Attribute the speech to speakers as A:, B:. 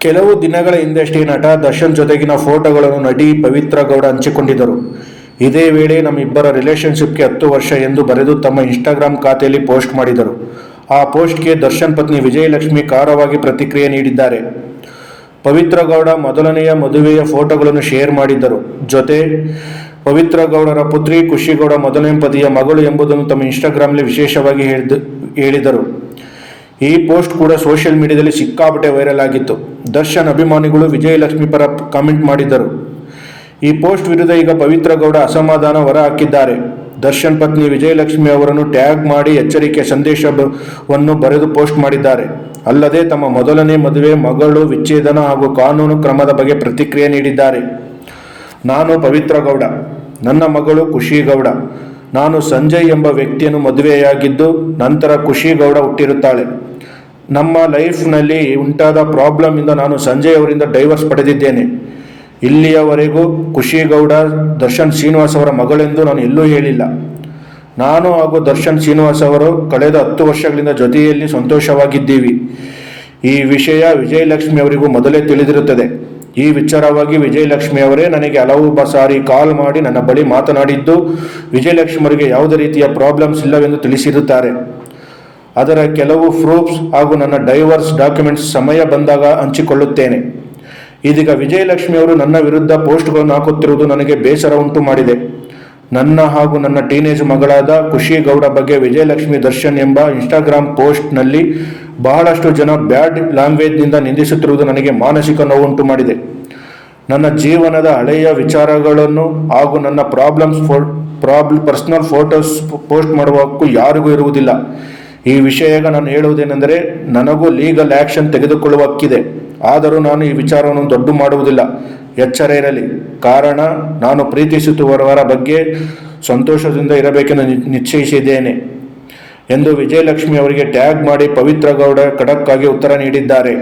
A: ಕೆಲವು ದಿನಗಳ ಹಿಂದಷ್ಟೇ ನಟ ದರ್ಶನ್ ಜೊತೆಗಿನ ಫೋಟೋಗಳನ್ನು ನಟಿ ಪವಿತ್ರ ಗೌಡ ಹಂಚಿಕೊಂಡಿದ್ದರು. ಇದೇ ವೇಳೆ ನಮ್ಮಿಬ್ಬರ ರಿಲೇಶನ್ಶಿಪ್ಗೆ 10 ವರ್ಷ ಎಂದು ಬರೆದು ತಮ್ಮ ಇನ್ಸ್ಟಾಗ್ರಾಮ್ ಖಾತೆಯಲ್ಲಿ ಪೋಸ್ಟ್ ಮಾಡಿದರು. ಆ ಪೋಸ್ಟ್ಗೆ ದರ್ಶನ್ ಪತ್ನಿ ವಿಜಯಲಕ್ಷ್ಮಿ ಖಾರವಾಗಿ ಪ್ರತಿಕ್ರಿಯೆ ನೀಡಿದ್ದಾರೆ. ಪವಿತ್ರ ಗೌಡ ಮೊದಲನೆಯ ಮದುವೆಯ ಫೋಟೋಗಳನ್ನು ಶೇರ್ ಮಾಡಿದ್ದರು. ಜೊತೆ ಪವಿತ್ರ ಗೌಡರ ಪುತ್ರಿ ಖುಷಿಗೌಡ ಮೊದಲನೇ ಪತಿಯ ಮಗಳು ಎಂಬುದನ್ನು ತಮ್ಮ ಇನ್ಸ್ಟಾಗ್ರಾಮ್ನಲ್ಲಿ ವಿಶೇಷವಾಗಿ ಹೇಳಿದರು. ಈ ಪೋಸ್ಟ್ ಕೂಡ ಸೋಷಿಯಲ್ ಮೀಡಿಯಾದಲ್ಲಿ ಸಿಕ್ಕಾಪಟ್ಟೆ ವೈರಲ್ ಆಗಿತ್ತು. ದರ್ಶನ್ ಅಭಿಮಾನಿಗಳು ವಿಜಯಲಕ್ಷ್ಮಿ ಪರ ಕಾಮೆಂಟ್ ಮಾಡಿದ್ದರು. ಈ ಪೋಸ್ಟ್ ವಿರುದ್ಧ ಈಗ ಪವಿತ್ರ ಗೌಡ ಅಸಮಾಧಾನ ಹೊರಹಾಕಿದ್ದಾರೆ. ದರ್ಶನ್ ಪತ್ನಿ ವಿಜಯಲಕ್ಷ್ಮಿ ಅವರನ್ನು ಟ್ಯಾಗ್ ಮಾಡಿ ಎಚ್ಚರಿಕೆ ಸಂದೇಶವನ್ನು ಬರೆದು ಪೋಸ್ಟ್ ಮಾಡಿದ್ದಾರೆ. ಅಲ್ಲದೆ ತಮ್ಮ ಮೊದಲನೇ ಮದುವೆ, ಮಗಳು ವಿಚ್ಛೇದನ ಹಾಗೂ ಕಾನೂನು ಕ್ರಮದ ಬಗ್ಗೆ ಪ್ರತಿಕ್ರಿಯೆ ನೀಡಿದ್ದಾರೆ. ನಾನು ಪವಿತ್ರ ಗೌಡ, ನನ್ನ ಮಗಳು ಖುಷಿಗೌಡ. ನಾನು ಸಂಜಯ್ ಎಂಬ ವ್ಯಕ್ತಿಯನ್ನು ಮದುವೆಯಾಗಿದ್ದು ನಂತರ ಖುಷಿಗೌಡ ಹುಟ್ಟಿರುತ್ತಾಳೆ. ನಮ್ಮ ಲೈಫ್ನಲ್ಲಿ ಉಂಟಾದ ಪ್ರಾಬ್ಲಮ್ ಇಂದ ನಾನು ಸಂಜಯ್ ಅವರಿಂದ ಡೈವರ್ಸ್ ಪಡೆದಿದ್ದೇನೆ. ಇಲ್ಲಿಯವರೆಗೂ ಖುಷಿಗೌಡ ದರ್ಶನ್ ಶ್ರೀನಿವಾಸ್ ಅವರ ಮಗಳೆಂದು ನಾನು ಎಲ್ಲೂ ಹೇಳಿಲ್ಲ. ನಾನು ಹಾಗೂ ದರ್ಶನ್ ಶ್ರೀನಿವಾಸ್ ಅವರು ಕಳೆದ 10 ವರ್ಷಗಳಿಂದ ಜೊತೆಯಲ್ಲಿ ಸಂತೋಷವಾಗಿದ್ದೀವಿ. ಈ ವಿಷಯ ವಿಜಯಲಕ್ಷ್ಮಿ ಅವರಿಗೂ ಮೊದಲೇ ತಿಳಿದಿರುತ್ತದೆ. ಈ ವಿಚಾರವಾಗಿ ವಿಜಯಲಕ್ಷ್ಮಿ ಅವರೇ ನನಗೆ ಹಲವು ಸಾರಿ ಕಾಲ್ ಮಾಡಿ ನನ್ನ ಬಳಿ ಮಾತನಾಡಿದ್ದು, ವಿಜಯಲಕ್ಷ್ಮಿ ಅವರಿಗೆ ಯಾವುದೇ ರೀತಿಯ ಪ್ರಾಬ್ಲಮ್ಸ್ ಇಲ್ಲವೆಂದು ತಿಳಿಸಿರುತ್ತಾರೆ. ಅದರ ಕೆಲವು ಪ್ರೂಫ್ಸ್ ಹಾಗೂ ನನ್ನ ಡೈವರ್ಸ್ ಡಾಕ್ಯುಮೆಂಟ್ಸ್ ಸಮಯ ಬಂದಾಗ ಹಂಚಿಕೊಳ್ಳುತ್ತೇನೆ. ಇದೀಗ ವಿಜಯಲಕ್ಷ್ಮಿ ಅವರು ನನ್ನ ವಿರುದ್ಧ ಪೋಸ್ಟ್ಗಳನ್ನು ಹಾಕುತ್ತಿರುವುದು ನನಗೆ ಬೇಸರ ಉಂಟು ಮಾಡಿದೆ. ನನ್ನ ಹಾಗೂ ನನ್ನ ಟೀನೇಜ್ ಮಗಳಾದ ಖುಷಿಗೌಡ ಬಗ್ಗೆ ವಿಜಯಲಕ್ಷ್ಮಿ ದರ್ಶನ್ ಎಂಬ ಇನ್ಸ್ಟಾಗ್ರಾಮ್ ಪೋಸ್ಟ್ನಲ್ಲಿ ಬಹಳಷ್ಟು ಜನ ಬ್ಯಾಡ್ ಲ್ಯಾಂಗ್ವೇಜ್ನಿಂದ ನಿಂದಿಸುತ್ತಿರುವುದು ನನಗೆ ಮಾನಸಿಕ ನೋವುಂಟು ಮಾಡಿದೆ. ನನ್ನ ಜೀವನದ ಹಳೆಯ ವಿಚಾರಗಳನ್ನು ಹಾಗೂ ನನ್ನ ಪರ್ಸನಲ್ ಫೋಟೋಸ್ ಪೋಸ್ಟ್ ಮಾಡುವ ಹಕ್ಕು ಯಾರಿಗೂ ಇರುವುದಿಲ್ಲ. ಈ ವಿಷಯ ನಾನು ಹೇಳುವುದೇನೆಂದರೆ, ನನಗೂ ಲೀಗಲ್ ಆ್ಯಕ್ಷನ್ ತೆಗೆದುಕೊಳ್ಳುವ ಹಕ್ಕಿದೆ. ಆದರೂ ನಾನು ಈ ವಿಚಾರವನ್ನು ದೊಡ್ಡ ಮಾಡುವುದಿಲ್ಲ. ಎಚ್ಚರ ಇರಲಿ. ಕಾರಣ, ನಾನು ಪ್ರೀತಿಸುತ್ತಿರುವವರ ಬಗ್ಗೆ ಸಂತೋಷದಿಂದ ಇರಬೇಕೆಂದು ನಿಶ್ಚಯಿಸಿದ್ದೇನೆ ಎಂದು ವಿಜಯಲಕ್ಷ್ಮಿ ಅವರಿಗೆ ಟ್ಯಾಗ್ ಮಾಡಿ ಪವಿತ್ರ ಗೌಡ ಖಡಕ್ ಆಗಿ ಉತ್ತರ ನೀಡಿದ್ದಾರೆ.